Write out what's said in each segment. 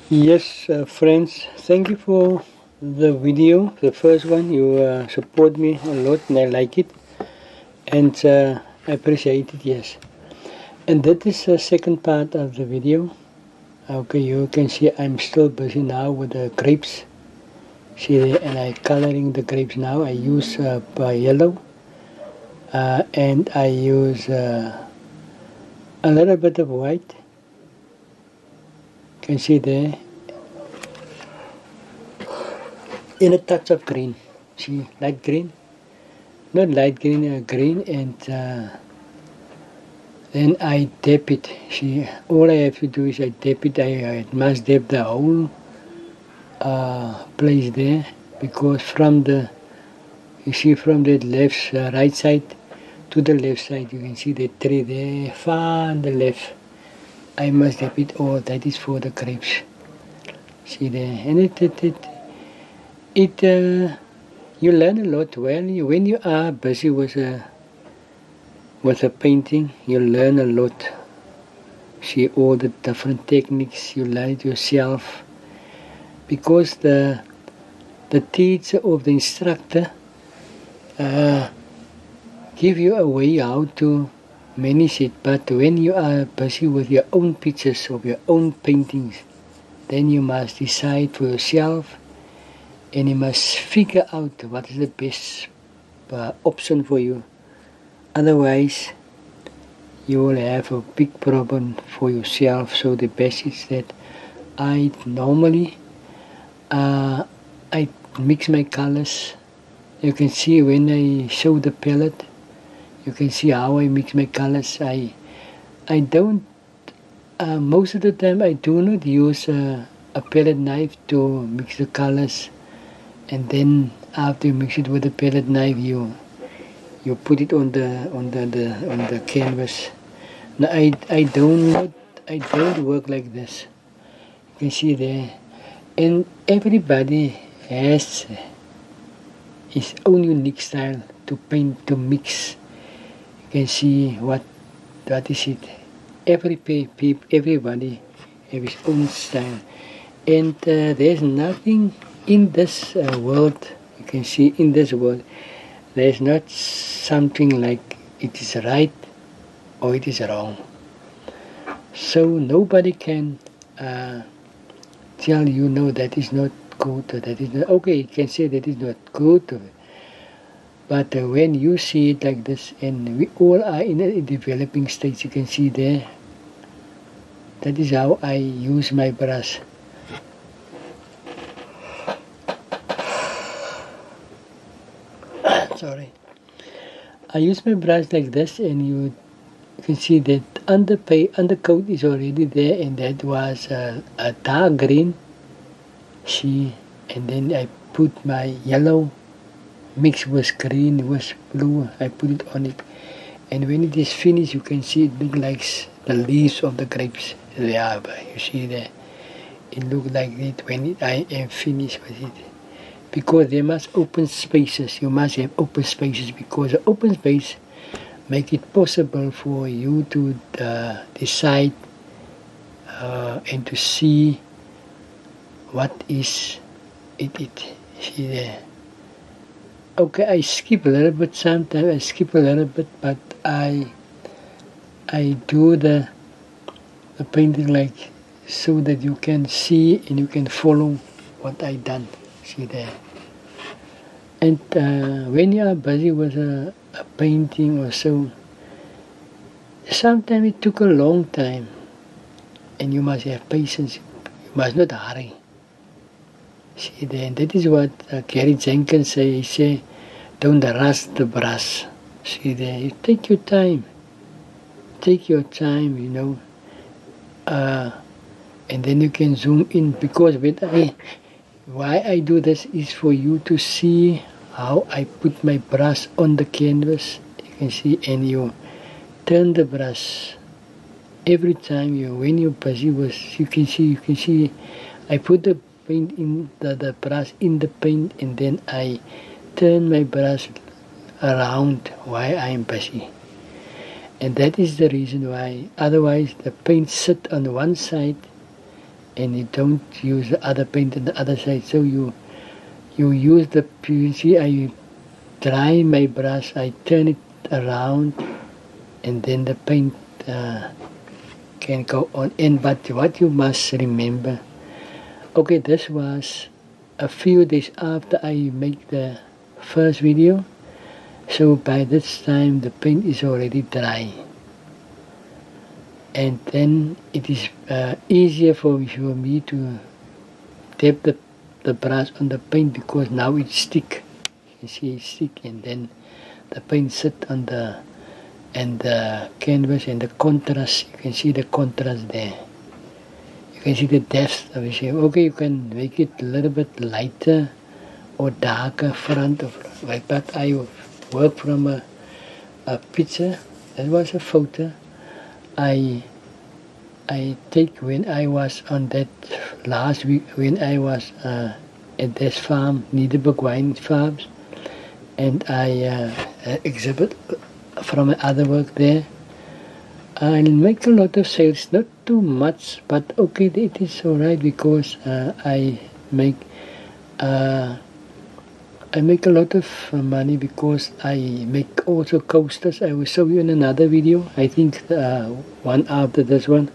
Yes, friends, thank you for the video. The first one, you support me a lot and I like it. And I appreciate it, yes. And that is the second part of the video. Okay, you can see I'm still busy now with the grapes. See there, and I coloring the grapes now. I use yellow and I use a little bit of white. You can see there. In a touch of green. See, light green. Not light green, green, and then I dip it. See, all I have to do is I dip it. I must dip the whole place there, because from the, you see, from the left, right side to the left side, you can see the tree there, far on the left. I must dip it all. That is for the grapes. See there, and you learn a lot when you are busy with a painting. You learn a lot. See all the different techniques. You learn it yourself, because the teacher of the instructor give you a way how to manage it. But when you are busy with your own pictures of your own paintings, then you must decide for yourself, and you must figure out what is the best option for you. Otherwise, you will have a big problem for yourself. So the best is that I normally I mix my colors. You can see when I show the palette, you can see how I mix my colors. I don't, most of the time I do not use a palette knife to mix the colors, and then after you mix it with the palette knife, you put it on the canvas. Now I don't work like this. You can see there, and everybody has his own unique style to paint, to mix. You can see what is it. Everybody have his own style, and there's nothing in this world. You can see in this world, there's not something like it is right or it is wrong. So nobody can tell you, no, that is not good, or that is not okay. You can say that is not good, but when you see it like this, and we all are in a developing stage, you can see there. That is how I use my brush. Sorry. I use my brush like this, and you can see that undercoat is already there, and that was a dark green. See, and then I put my yellow mixed with green, with blue. I put it on it, and when it is finished, you can see it look like the leaves of the grapes. There, you see there. It look like it when I am finished with it. Because there must open spaces. You must have open spaces, because the open space make it possible for you to decide and to see what is it. See there. Okay, I skip a little bit sometimes. I skip a little bit, but I do the painting like so that you can see and you can follow what I done. See there. And when you are busy with a painting or so, sometimes it took a long time, and you must have patience. You must not hurry. See there, and that is what Gary Jenkins say. He say, don't rush the brush. See there, you take your time. Take your time, you know. And then you can zoom in, because why I do this is for you to see how I put my brush on the canvas. You can see, and you turn the brush every time when you're busy with, you can see I put the paint in the brush in the paint, and then I turn my brush around while I'm busy. And that is the reason why, otherwise the paint sit on one side and you don't use the other paint on the other side. So you use the PVC. I dry my brush, I turn it around, and then the paint can go on in. But what you must remember, okay, this was a few days after I make the first video, so by this time the paint is already dry, and then it is easier for me to tap the brush on the paint, because now it's stick. You can see it's stick, and then the paint sit on the canvas, and the contrast, you can see the contrast there. You can see the depth of the shape. Okay, you can make it a little bit lighter or darker front of like that. I work from a picture. That was a photo I take when I was on that last week, when I was at this farm, Nederburg Wine Farms, and I exhibit from my other work there. I'll make a lot of sales, not too much, but okay, it is alright, because I make a lot of money, because I make also coasters. I will show you in another video. I think one after this one,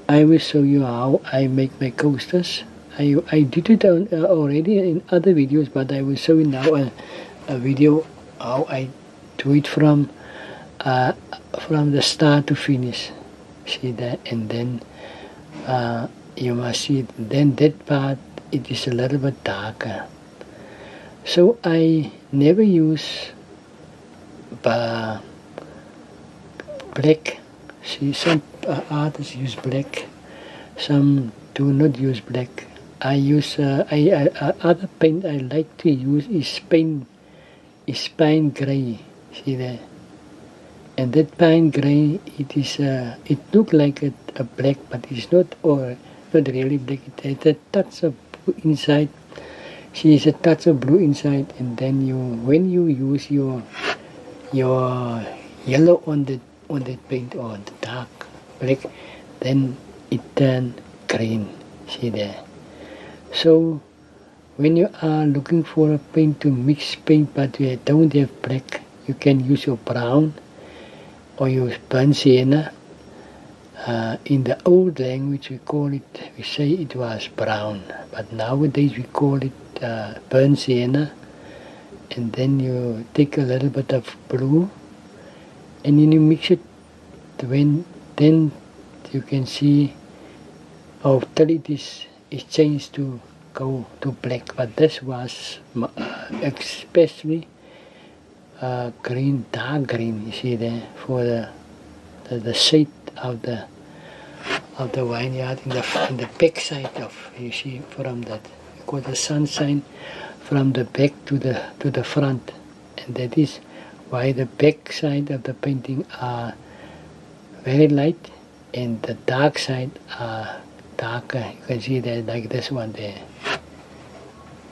I will show you how I make my coasters. I did it already in other videos, but I will show you now a video how I do it from the start to finish. See that, and then you must see it. Then that part, it is a little bit darker. So I never use black. See, some artists use black, some do not use black. I use other paint I like to use is pine gray. See that? And that pine gray, it is it look like a black, but it's not, or not really black. It has a touch of blue inside. See, it's a touch of blue inside, and then when you use your yellow on that paint, or the dark black, then it turn green. See there. So when you are looking for a paint to mix paint, but you don't have black, you can use your brown, or use burnt sienna. In the old language we say it was brown, but nowadays we call it burnt sienna. And then you take a little bit of blue, and then you mix it. Then you can see till it is changed to go to black. But this was especially green, dark green. You see there, for the shade of the vineyard in the back side of, you see, from that, because the sun shine from the back to the front, and that is why the back side of the painting are very light, and the dark side are darker. You can see that, like this one there.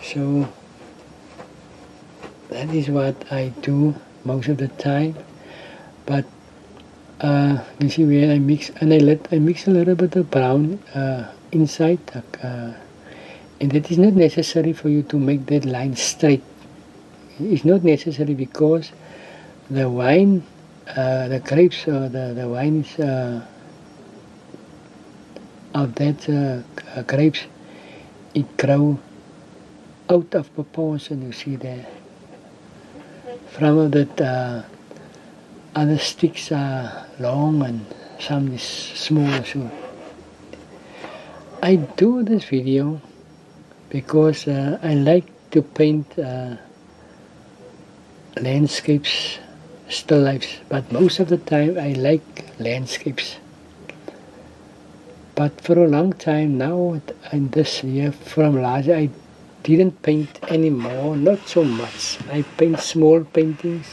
So that is what I do most of the time. But you see where I mix, and I mix a little bit of brown inside, and that is not necessary for you to make that line straight. It's not necessary, because the wine, the grapes, or the wines of that grapes, it grow out of proportion. You see there. From that other sticks are long and some is small. So I do this video because I like to paint landscapes, still lifes, but most of the time I like landscapes. But for a long time now, in this year, from last year, I didn't paint anymore, not so much. I paint small paintings,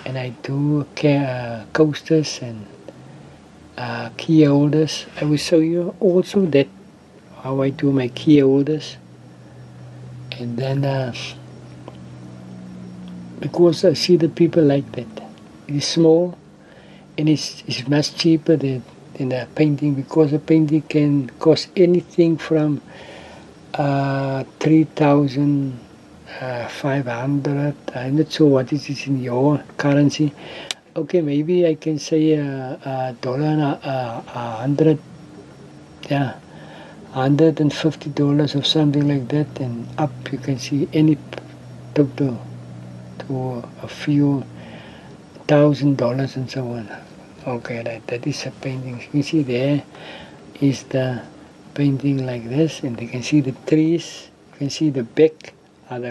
and I do coasters and key holders. I will show you also that how I do my key holders. And then because I see the people like that. It is small, and it's much cheaper. They in a painting, because a painting can cost anything from 3,500. I'm not sure what it is in your currency. Okay, maybe I can say a dollar and a hundred, yeah, $150 or something like that, and up you can see any total to a few $1,000 and so on. Okay, that is a painting. You see there is the painting like this, and you can see the trees. You can see the back of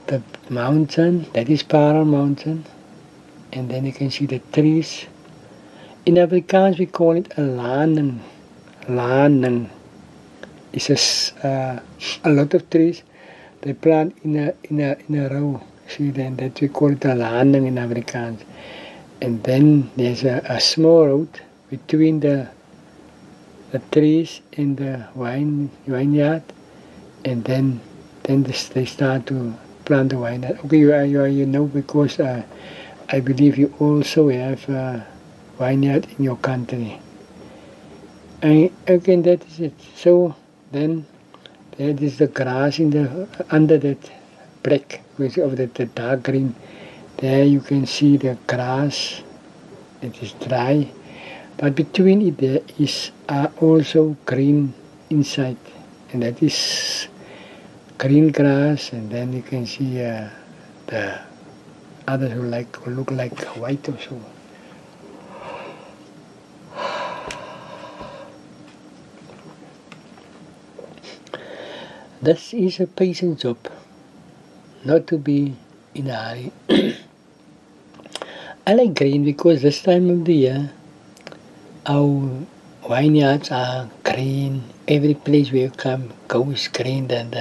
the mountain. That is Paarl Mountain, and then you can see the trees. In Afrikaans we call it a lanen. Lanen is a lot of trees. They plant in a row. See, then that we call it a lanen in Afrikaans. And then there's a small road between the trees and the vineyard, and then they start to plant the vineyard. Okay, you know, because I believe you also have a vineyard in your country. And again, that is it. So then that is the grass under that black, which of the dark green. There you can see the grass. It is dry, but between it there is also green inside, and that is green grass. And then you can see the others who look like white or so. This is a patient job, not to be in a hurry. I like green because this time of the year our vineyards are green. Every place where you go is green, and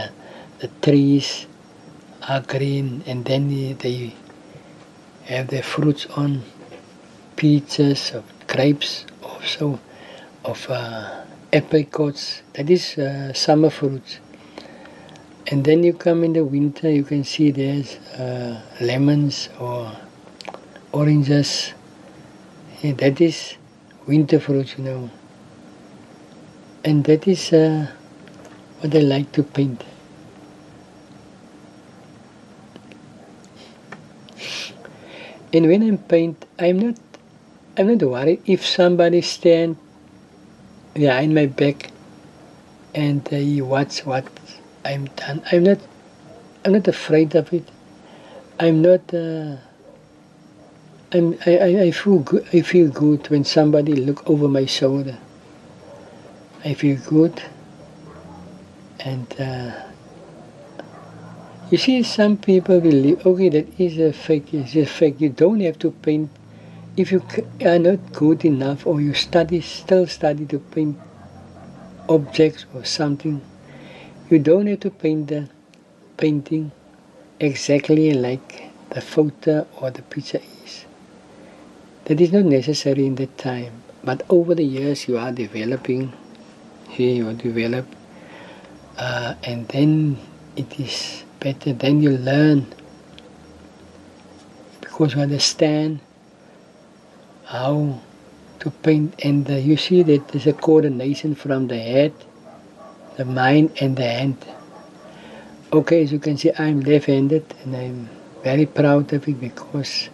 the trees are green, and then they have their fruits on, peaches, of grapes, also of apricots. That is summer fruits. And then you come in the winter, you can see there's lemons or oranges. Yeah, that is winter fruits, you know. And that is what I like to paint. And when I paint, I'm not worried if somebody stand behind my back and he watch what I'm done. I'm not afraid of it. I'm not. I feel good. I feel good when somebody look over my shoulder. I feel good, and you see, some people believe, okay, that is a fake. It's just fake. You don't have to paint if you are not good enough, or you still study to paint objects or something. You don't have to paint the painting exactly like the photo or the picture is. That is not necessary in that time. But over the years you are developing. Here you develop, and then it is better. Then you learn, because you understand how to paint, and you see that there's a coordination from the head, the mind, and the hand. Okay, as you can see, I'm left-handed, and I'm very proud of it, because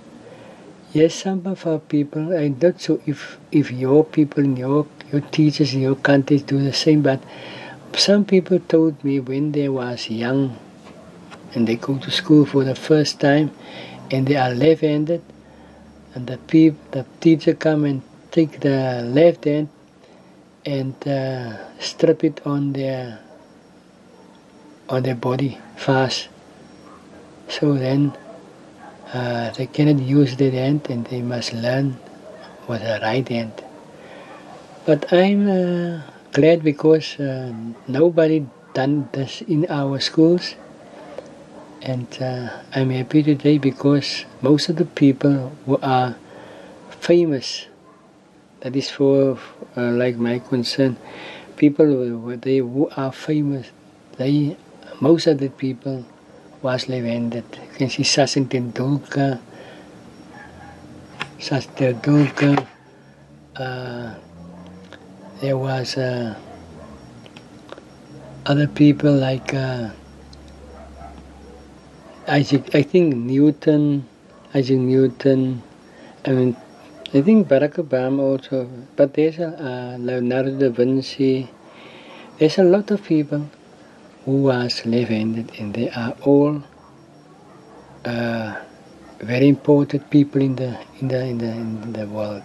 yes, some of our people, I'm not sure if your people in your teachers in your countries do the same, but some people told me when they was young and they go to school for the first time and they are left-handed, and the teacher come and take the left hand and strip it on their body fast. So then they cannot use their hand, and they must learn with the right hand. But I'm glad, because nobody done this in our schools, and I'm happy today because most of the people who are famous, that is for like my concern, people who are famous, most of the people was left-handed. You can see Sachin Tendulkar, Sister Duke. There was other people like Isaac. I think Newton, Isaac Newton. I mean, I think Barack Obama also. But there's Leonardo da Vinci. There's a lot of people who are slave-handed, and they are all very important people in the world.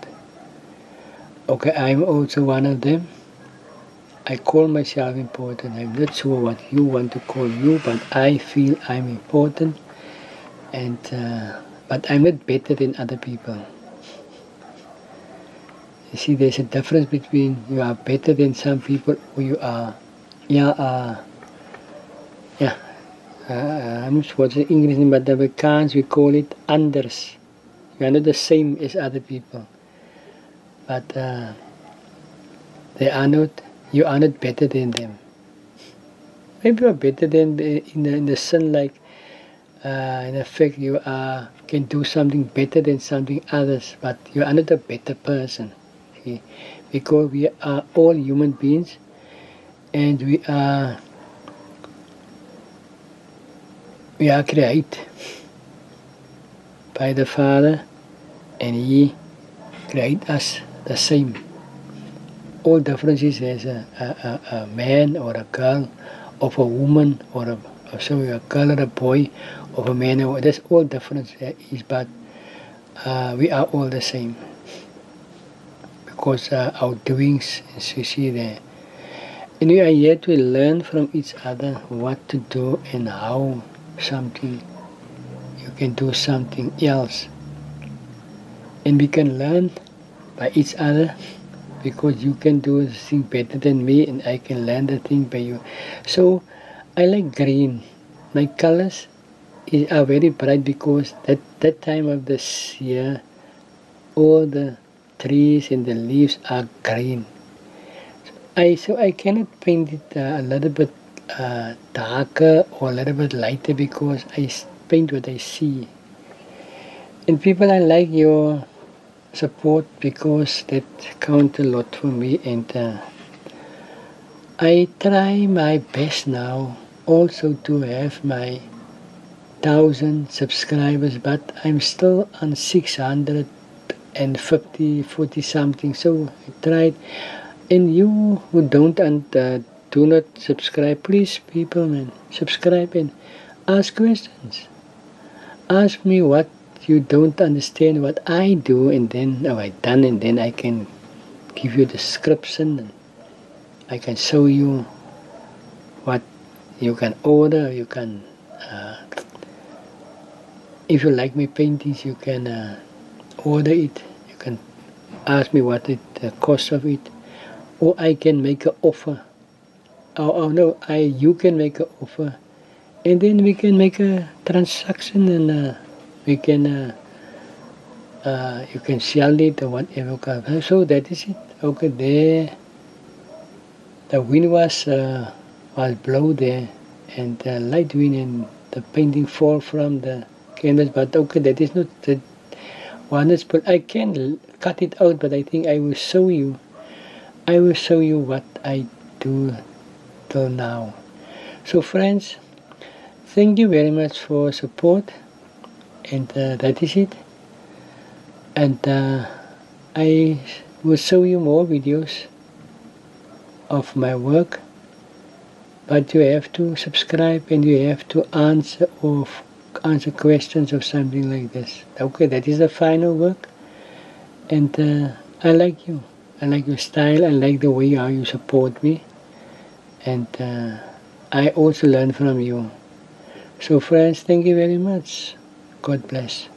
Okay, I'm also one of them. I call myself important. I'm not sure what you want to call you, but I feel I'm important, and but I'm not better than other people. You see, there's a difference between you are better than some people, or you are, I'm not sure what's the English name, but the Amerikaans we call it anders. You are not the same as other people, but they are not. You are not better than them. Maybe you are better than in the sun, like in effect you can do something better than something others, but you are not a better person. See? Because we are all human beings, and we are created by the Father, and He created us the same. All differences as a man or a girl, of a woman or a girl or a boy, of a man or that's all difference is, but we are all the same because our doings, as you see there, and we are here to learn from each other what to do and how something you can do something else, and we can learn by each other. Because you can do the thing better than me, and I can learn the thing by you. So I like green. My colors are very bright because that time of the year, all the trees and the leaves are green. So I cannot paint it a little bit darker or a little bit lighter because I paint what I see. And people, I like your support because that counts a lot for me, and I try my best now also to have my 1,000 subscribers, but I'm still on 640 something, so I tried. And you who do not subscribe, please people, man, subscribe and ask questions. Ask me what you don't understand what I do, and then I done, and then I can give you description, and I can show you what you can order. You can, if you like my paintings, you can order it. You can ask me what the cost of it, or I can make an offer. You can make an offer, and then we can make a transaction, and we can you can sell it or whatever. So that is it. Okay, there the wind was blow there, and the light wind, and the painting fall from the canvas. But okay, that is not the one. But I can cut it out. But I think I will show you. I will show you what I do till now. So friends, thank you very much for support. And that is it. And I will show you more videos of my work, but you have to subscribe and you have to answer questions or something like this. Okay, that is the final work. And I like you. I like your style. I like the way how you support me. And I also learn from you. So friends, thank you very much. God bless.